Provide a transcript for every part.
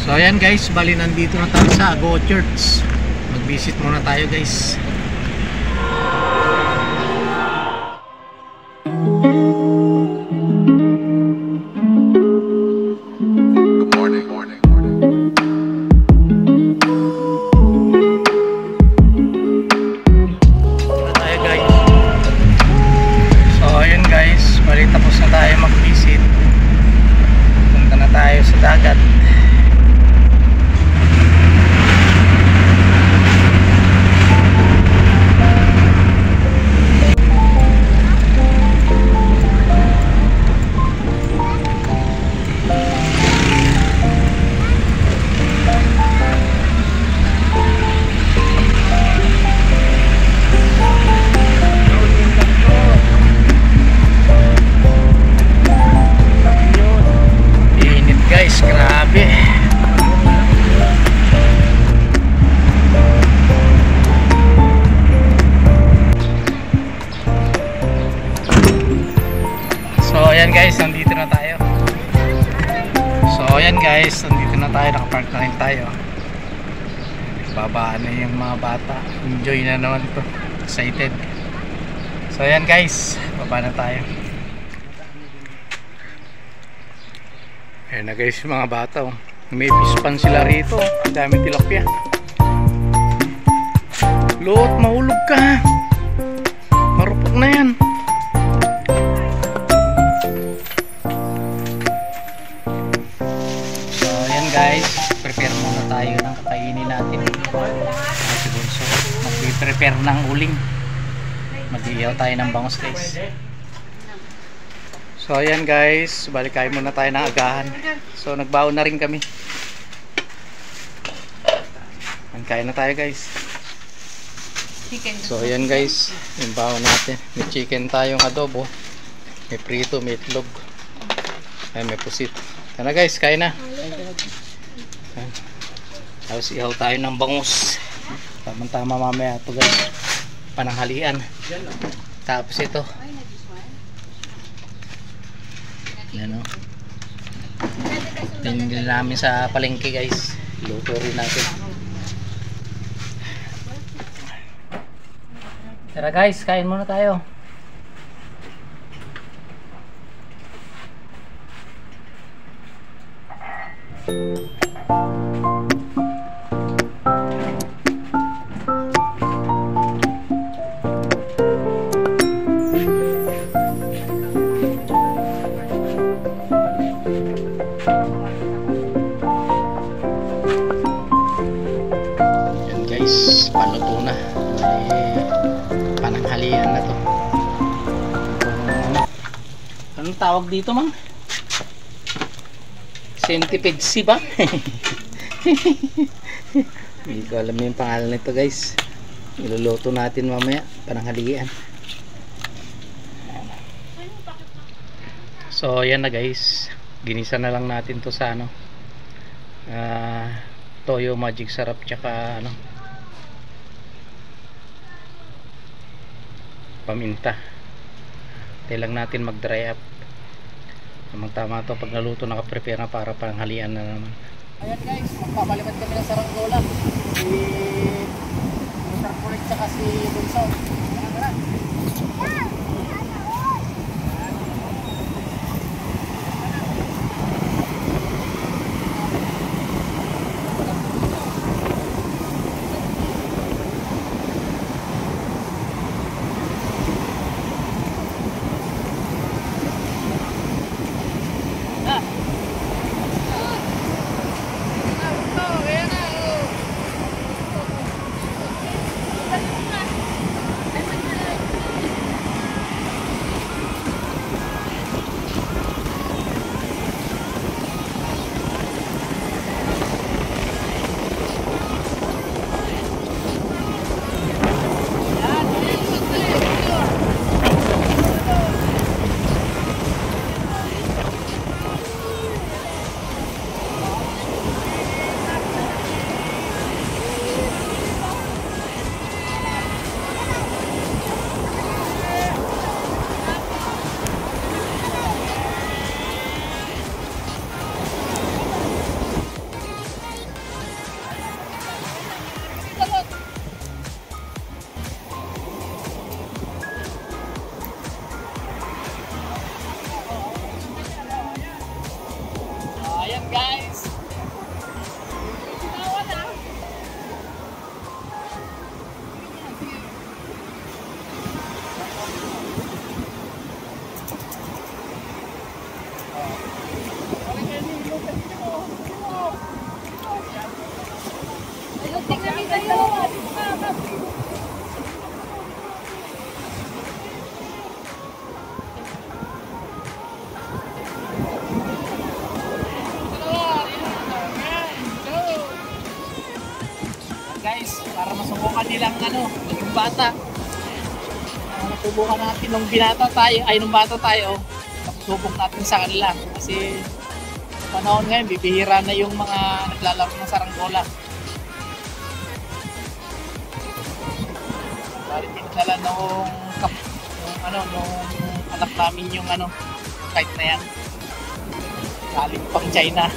So ayan guys, bali nandito na tayo sa Go Church. Mag-visit muna tayo guys. Tapos na tayo mag-visit. Punta na tayo sa dagat. Grabe. So ayan guys, nandito na tayo. Nakapark na rin tayo. Babaan na yung mga bata. Enjoy na naman to. Excited. So ayan guys, baba na tayo. Ayan na guys yung mga bata, oh. May pispan sila rito. Ang dami tilapia. Lot, mahulog ka. Marupok na yan. So ayan guys, prepare muna tayo ng kakainin natin. So mag-prepare ng uling. Mag-iihaw tayo ng bangus guys. So ayan guys, balik kayo muna tayo ng agahan. So nagbaon na rin kami. Kain na tayo guys. So ayan guys, yung baon natin. May chicken tayong adobo. May prito, may itlog. Ay, may pusit. Yan na guys, kain na. Tapos ihaw tayo ng bangus. Tama-tama mamaya ito guys. Pananghalian. Tapos ito. Yan o. Tingnan namin sa palengke guys. Luto rin natin. Tara guys, kain muna tayo. Paluto na. Pananghalian na to. Anong tawag dito mang? Centipede si ba? Hindi ko alam yung pangalan nito guys. Iluluto natin mamaya. Pananghalian. So yan na guys. Ginisa na lang natin to sa ano, toyo magic sarap tsaka ano, paminta. Tayo lang natin mag dry up. Tama to pag naluto, nakaprepare na para panghalian na naman. Ayan guys, magpapalimat kami ng saranggola. Si Mr. Pulik tsaka si Bunso. guys. Guys, para masubukan nilang maging bata. Masubukan natin nung binata tayo, ay nung bata tayo, susubok natin sa kanila. Kasi sa panahon ngayon, bibihira na yung mga naglalaro ng saranggola. Bali tinadala nung anak namin yung kahit na yan. Galing pang China.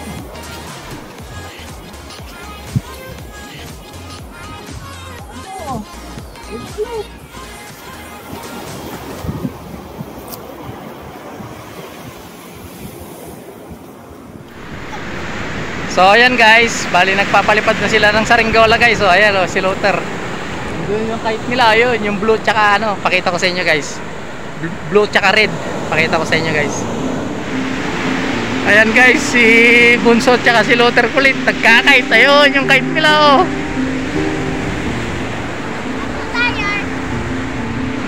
So ayan guys, bali nagpapalipad na sila ng saranggola guys. So ayan si Luther. Doon yung kite nila, ayun, yung blue tsaka pakita ko sa inyo guys. Blue tsaka red, pakita ko sa inyo guys. Ayan guys, si Bunso tsaka si Luther kulit, nagka-kite. Ayun, yung kite nila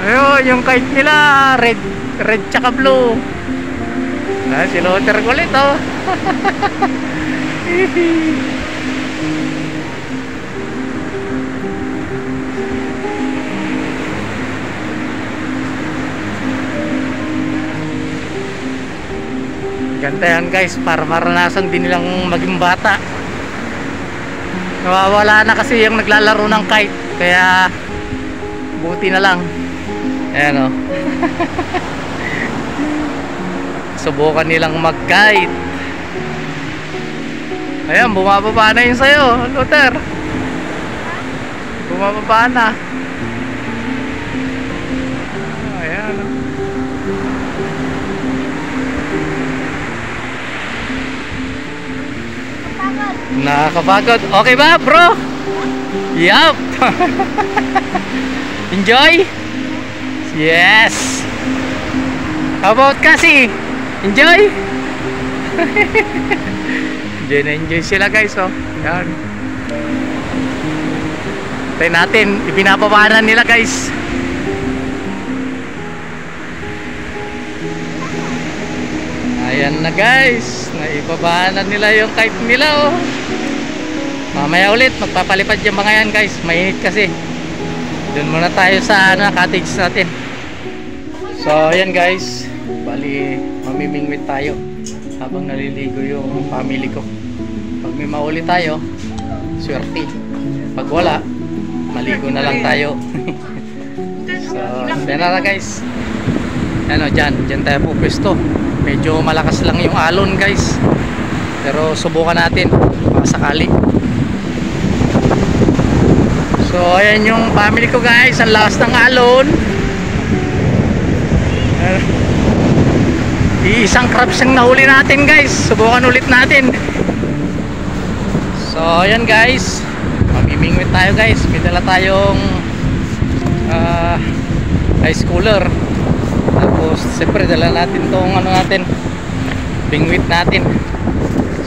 Ayun, yung kite nila, red tsaka blue. Si Luther kulit Ganda yan guys, para maranasan din nilang maging bata. Nawawala na kasi yung naglalaro ng kite, kaya buti na lang. Ayan subukan nilang mag-kite. Ayan, bumababa na yun sa'yo, Luther. Bumababa na. Ayan Nakakapagod. Okay ba, bro? Yup. Enjoy? Yes. How about Cassie? Enjoy? Enjoy na enjoy sila guys Yan. Tayo natin, ipinapabanan nila guys. Ayan na guys, naibabanan nila yung kite nila Mamaya ulit magpapalipad yung mga yan guys, mainit kasi. Doon muna tayo sa cottage natin. So ayan guys, bali mamimingwit tayo habang naliligo yung family ko. Pag may mahuli tayo, swerte. Pag wala, maligo na lang tayo. So yan na guys. Dyan tayo po pwesto. Medyo malakas lang yung alon guys, pero subukan natin baka sakali. So ayan yung family ko guys, ang lakas ng alon. Isang crabs yung nahuli natin guys, subukan ulit natin. So ayan guys, mamimingwit tayo guys. May dala tayong ice cooler. Tapos siyempre dala natin tong natin, bingwit natin.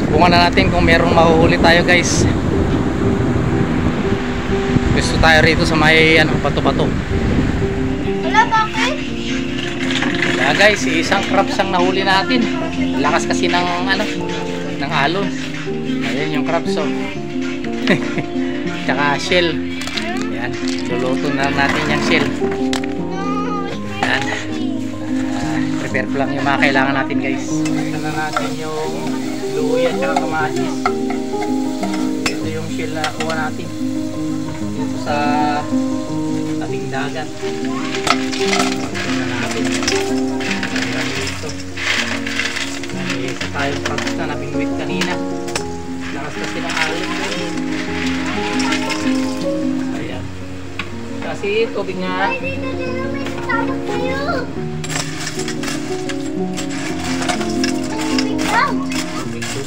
Subukan na natin kung merong mahuhuli tayo guys. Gusto tayo rito sa may bato-bato. Wala bakit? Kaya guys, isang crabs ang nahuli natin. Lakas kasi ng ng alon. Ayan yung crabs Tsaka shell. Ayan, luluto na natin yung shell. Ayan. Prepare ko lang yung mga kailangan natin guys. Ito na natin yung luya at kamatis. Ito yung shell na nakuha natin dito sa tabing dagat. Ito na natin. Ito. Isa tayong crabs na nabingwit kanina. Lakas kasi ng alon guys. Ayan. Kasi tubig nga. Ay, dito may kasama kayo.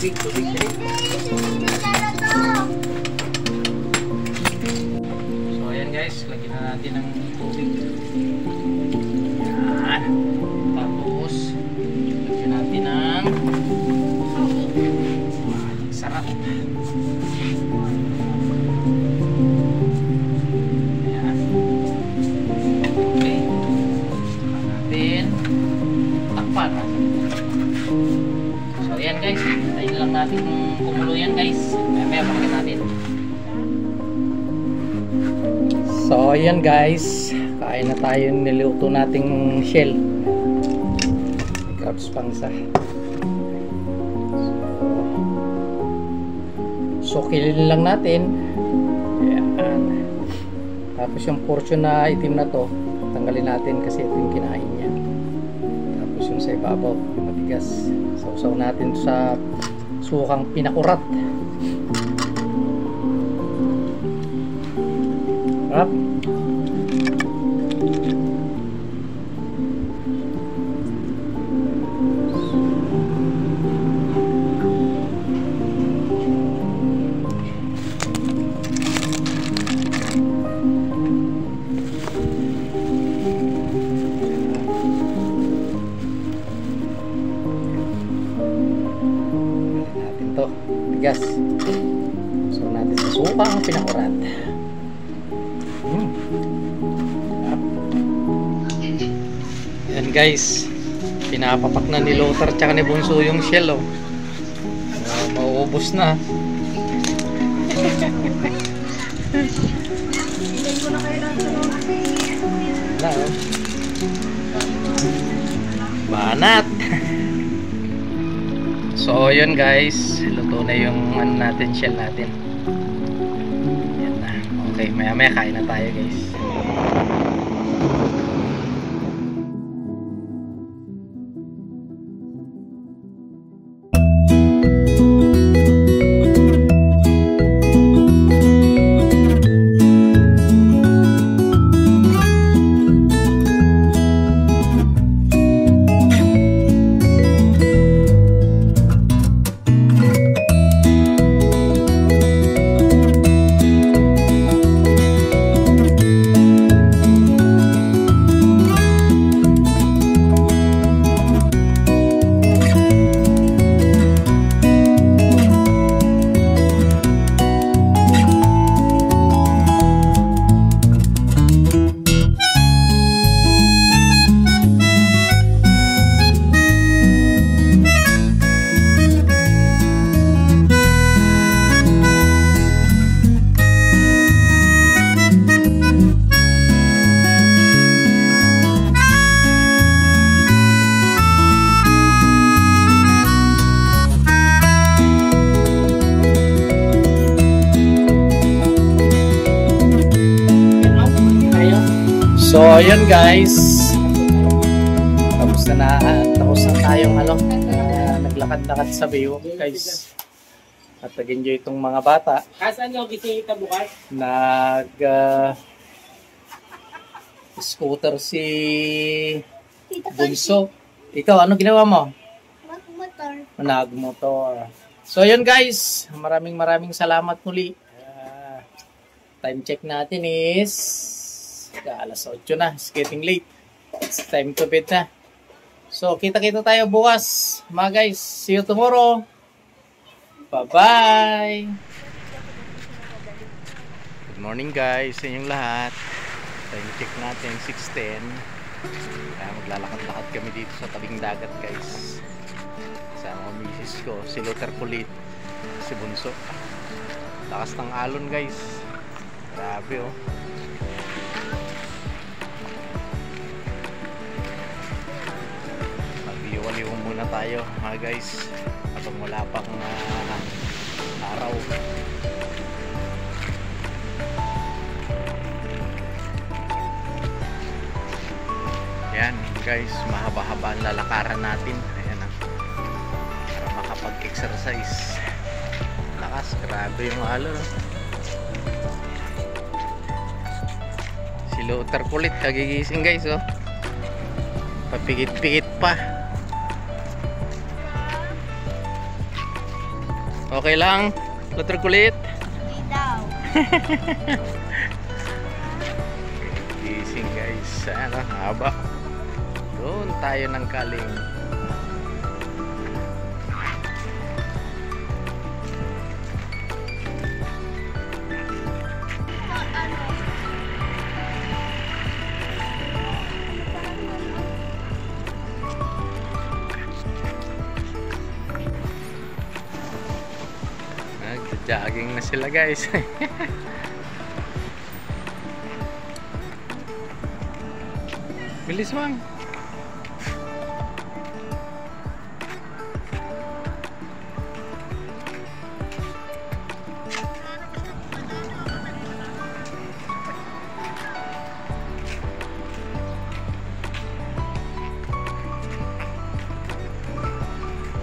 Tubig. Hindi talaga. So ayan guys, lagyan na natin ng tubig. Yan. Tapos lagyan natin ng sarap. Ayan. Okay. Saka natin takpan. So ayan guys, tayin lang natin kung kumulo yan guys. Maya pakita natin. So ayan guys, kain na tayo ng niluto nating shell. May crabs pang isa. So kilin lang natin. Ayan. Tapos yung portion na itim na to, tanggalin natin kasi ito yung kinain niya. Tapos yung sa ibabaw, yung matigas. Sausaw natin sa sukang pinakurat. Harap. Natin to, tigas. So natin sa sukang pinakurat. Yan guys, pinapapak na ni Lothar tsaka ni Bunso yung shell, oh. Mauubos na. Wala, oh. Banat. So yun guys, luto na yung ano natin, shell natin. Yan na. Okay, maya maya kain na tayo guys. So ayun guys, tapos na tayong naglakad-lakad sa Bayo guys. At nag-enjoy itong mga bata. Kasan nyo gisita bukas? Scooter si Bunso. Ikaw, ano ginawa mo? Magmotor. Nagmotor. So ayun guys, maraming salamat muli. Time check natin is alas 8 na. It's getting late. It's time to bed na. So kita-kita tayo bukas mga guys. See you tomorrow. Bye-bye. Good morning guys sa inyong lahat. Time check natin 6:10. Maglalakad-lakad kami dito sa tabing dagat guys. Kasama ang misis ko, si Lothar Pulit, si Bunso. Lakas ng alon guys. Grabe oh. Mag-iwaliw muna tayo mga guys. Habang wala pang araw. Yan guys, mahaba-haba ang lalakaran natin. Ayan na. Para makapag-exercise. Lakas, grabe yung alon. Si Lothar Pulit kagigising guys oh. Papigit-pigit pa. Okay lang? Lutro kulit? Hindi daw. Gising guys. Sana haba. Doon tayo ng kaling. Nag-jogging na sila guys. Bilis man.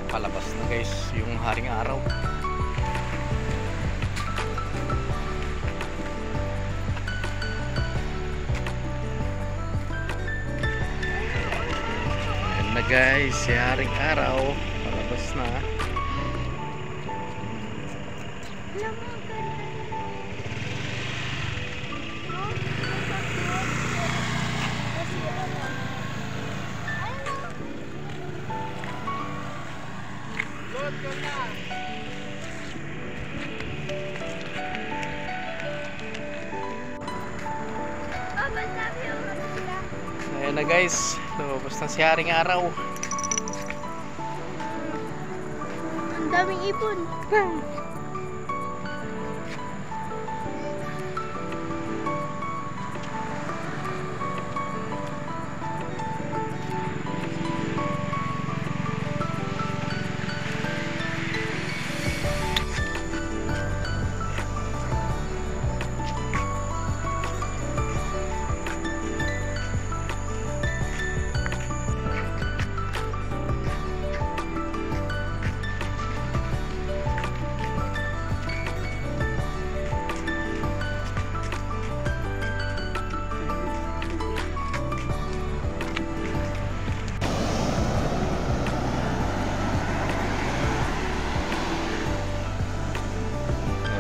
Palabas na guys yung haring araw. Ayan na guys, si haring araw palabas na. Ayan na guys, lumabas na si haring araw. Ang daming ipon.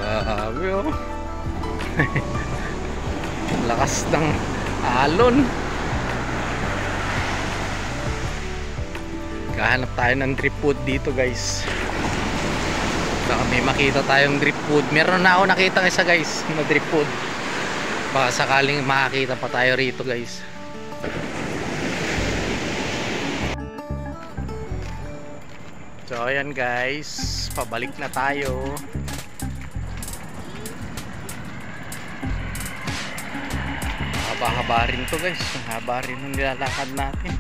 Grabe oh. Lakas ng alon. Kahanap tayo ng drip food dito guys. Baka may makita tayong drip food. Meron na ako nakita isa guys na drip food. Baka sakaling makakita pa tayo rito guys. So ayan guys, pabalik na tayo. Haba-haba rin to guys. Haba rin ang nilalakad natin.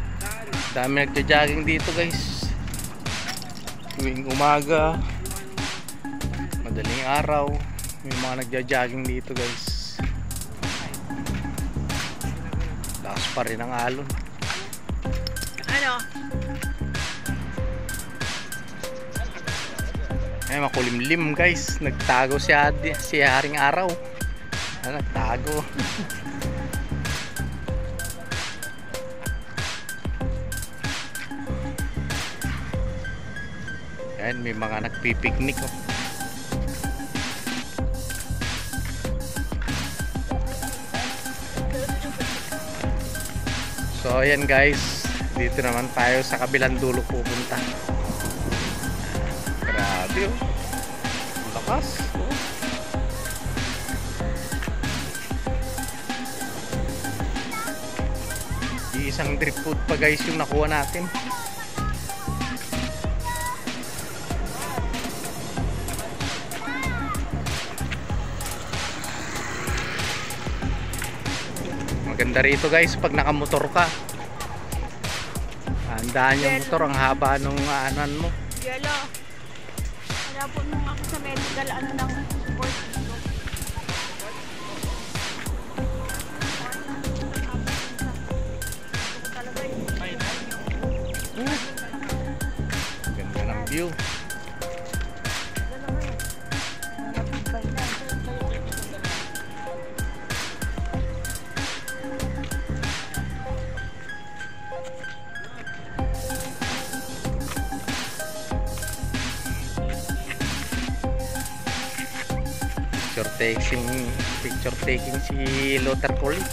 Dami nagja-jogging dito guys. Tuwing umaga, madaling araw, may mga nagja-jogging dito guys. Lakas pa rin ang alon. Ano? Ay makulimlim guys. Nagtago si haring araw. Nagtago. Ayan, may mga nagpipiknik oh. So ayan guys, dito naman tayo sa kabilang dulo pupunta. Grabe oh. Lakas oh. Isang drip food pa guys yung nakuha natin. Maganda rito guys pag nakamotor ka. Handaan yung motor, ang haba nung anan mo. Yelo. Wala po nung ako sa medical ng course dito. Ganda ng view. Picture taking si Luther Kulit.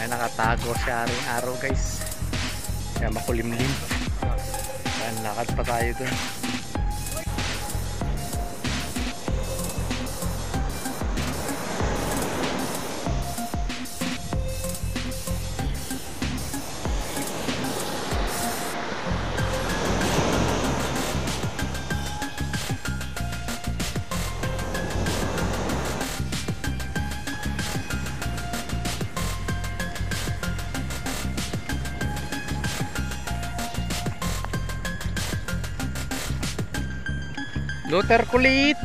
Ay, nakatago siya rin araw guys. Kaya makulimlim. Ayan, lakad pa tayo dun. Luther Kulit.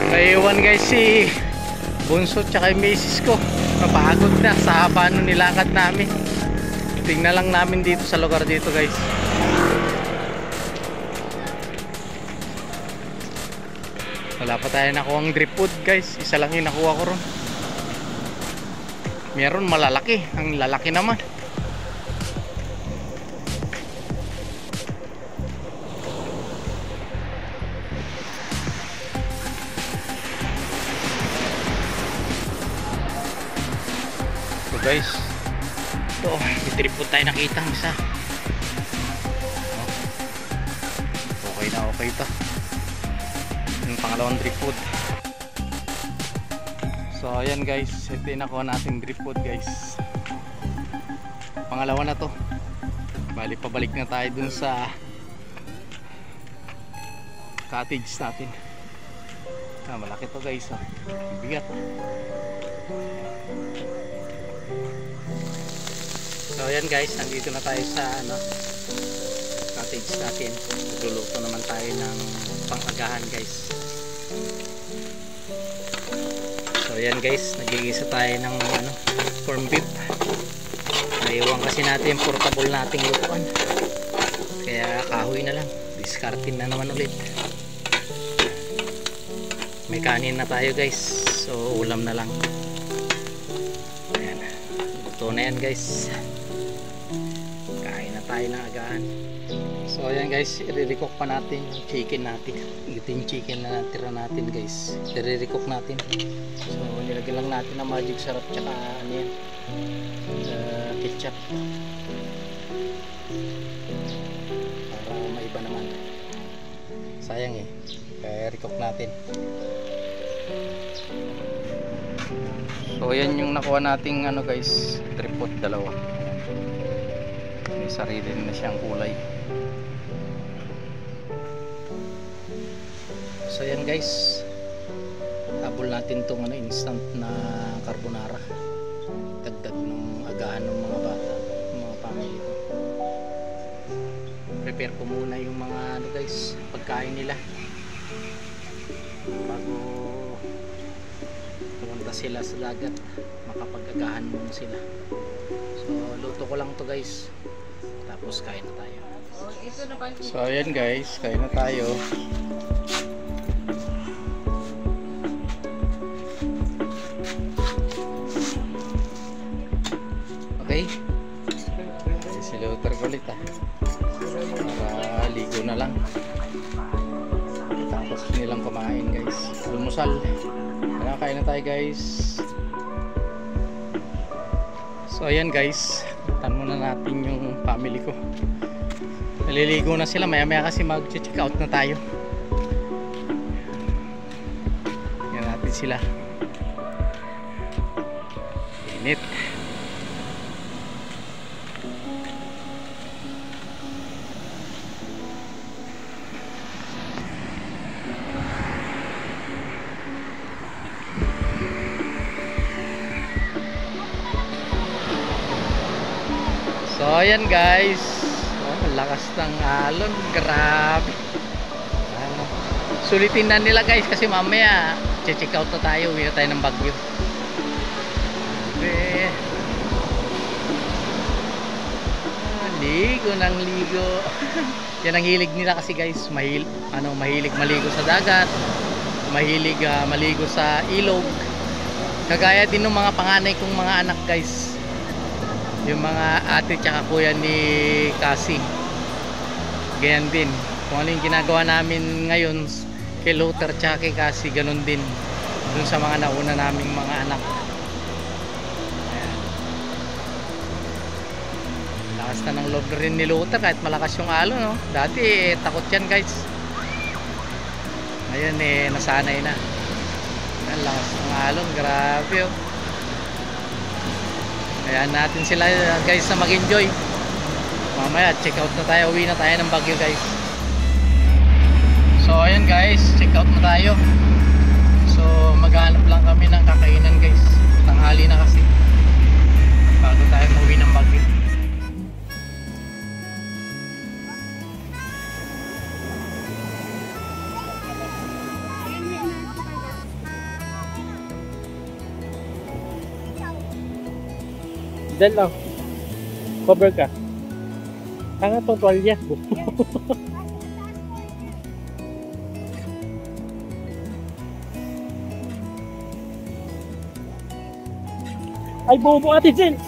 Naiwan guys si Bunso tsaka yung misis ko. Napagod na sa haba nung nilakad namin. Tingnan lang namin dito sa lugar dito guys. Wala pa tayo nakuha ang drip food guys. Isa lang yung nakuha ko ron. Meron malalaki. Ang lalaki naman. So guys, ito may drip food tayo nakita. Isa. Okay na okay ito. Yung pangalawang drip food. So ayan guys, ito yung nakuha natin drip food guys. Pangalawa na to. Bali pabalik na tayo dun sa cottage natin. Malaki to guys, oh. Bigat. So ayan guys, nandito na tayo sa cottage natin. Nagluluto naman tayo ng pang-agahan guys. So ayan guys, nagigisa tayo ng corn beef. Naiwan kasi natin yung portable nating lutuan. Kaya kahoy na lang. Discarding na naman ulit. May kanin na tayo guys. So ulam na lang. Ayan. Luto na yan guys. Kain na tayo ng agahan. So ayan guys, i-recook pa natin yung chicken natin. Ito yung chicken na natira natin guys. I-recook natin. So nilagyan lang natin ng magic sarap tsaka ketchup. Para maiba naman. Sayang eh. Kaya recook natin. So ayan yung nakuha nating guys, tripod dalawa. May sarili na siyang kulay. So yan guys, habol natin itong instant na carbonara. Dagdag ng agahan ng mga bata, ng mga family ko. Prepare ko muna yung mga guys, pagkain nila bago pumunta sila sa dagat. Makapag-agahan muna sila. So luto ko lang to guys, tapos kain na tayo. So ayan guys, kain na tayo. Okay, si Luther Kulit para ligo na lang. Tapos nilang kumain guys, almusal. Kaya kain na tayo guys. So ayan guys, puntan muna natin yung family ko. Naliligo na sila, maya maya kasi mag-check out na tayo. Yan natin sila. Init. So ayan guys, lakas ng alon, grabe. Sulitin na nila guys kasi mamaya check out na tayo, uwi na tayo ng Baguio. Ligo. ligo. Yan ang hilig nila kasi guys, mahilig maligo sa dagat, mahilig maligo sa ilog. Kagaya din ng mga panganay kong mga anak guys, yung mga ate tsaka kuya ni Cassie. Ganyan din, kung ano yung ginagawa namin ngayon kay Luther tsaka kay Cassie, ganun din dun sa mga nauna naming mga anak. Ayan. Lakas na ng loob rin ni Luther kahit malakas yung alon, no? Dati takot yan guys, ngayon nasanay na. Ang lakas ng alon, grabe oh. Ayan natin sila guys na mag-enjoy. Mamaya check out na tayo, uwi na tayo ng Baguio guys. So ayan guys, check out na tayo. So maghanap lang kami ng kakainan guys, tanghali na kasi, bago tayo uwi ng Baguio. Diyan lang. Cover ka. Tanga tong tuwalya. Ay, bobo Ate Jen.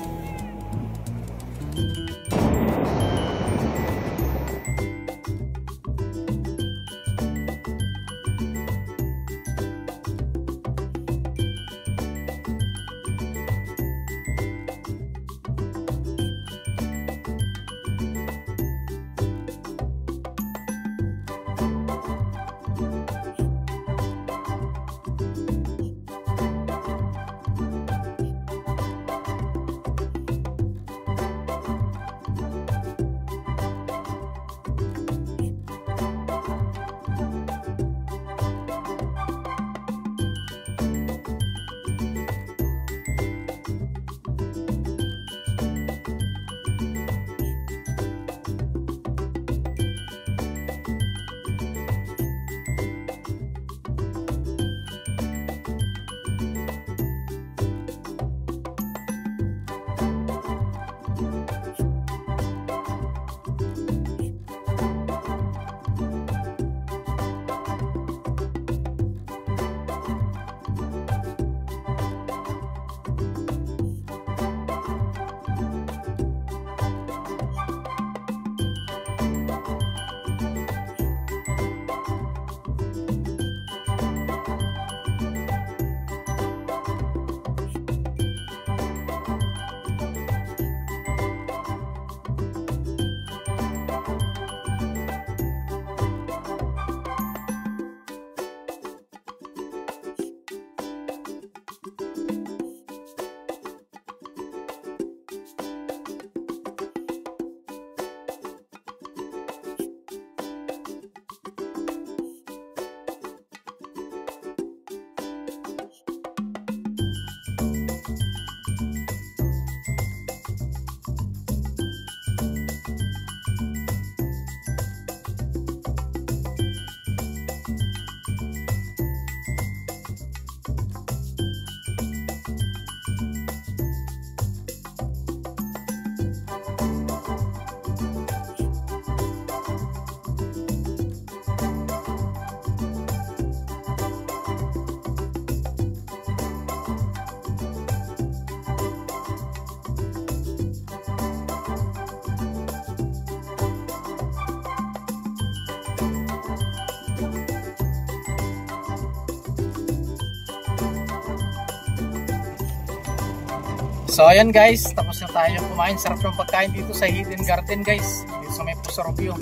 So ayan guys, tapos na tayo kumain. Sarap ng pagkain dito sa Hidden Garden guys, dito sa may Pusorobio.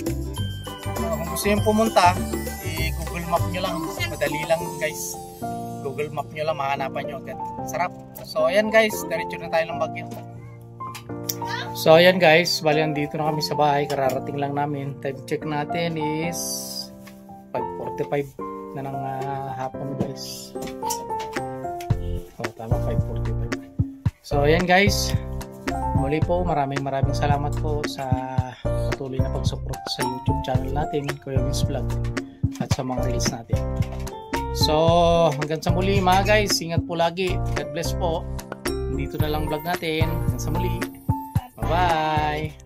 Kung gusto nyo pumunta, i-google map nyo lang. Madali lang guys, Google map nyo lang, mahanapan nyo agad. Sarap. So ayan guys, diretso na tayo ng Baguio. So ayan guys, bali andito na kami sa bahay, kararating lang namin. Time check natin is 5:45 na ng hapon guys. Oh, tama, 5:45. So ayan guys, muli po maraming salamat po sa patuloy na pag-support sa YouTube channel natin, Kuya Vince Vlog, at sa mga reels natin. So hanggang sa muli mga guys, ingat po lagi, God bless po. Dito na lang vlog natin, hanggang sa muli, bye bye.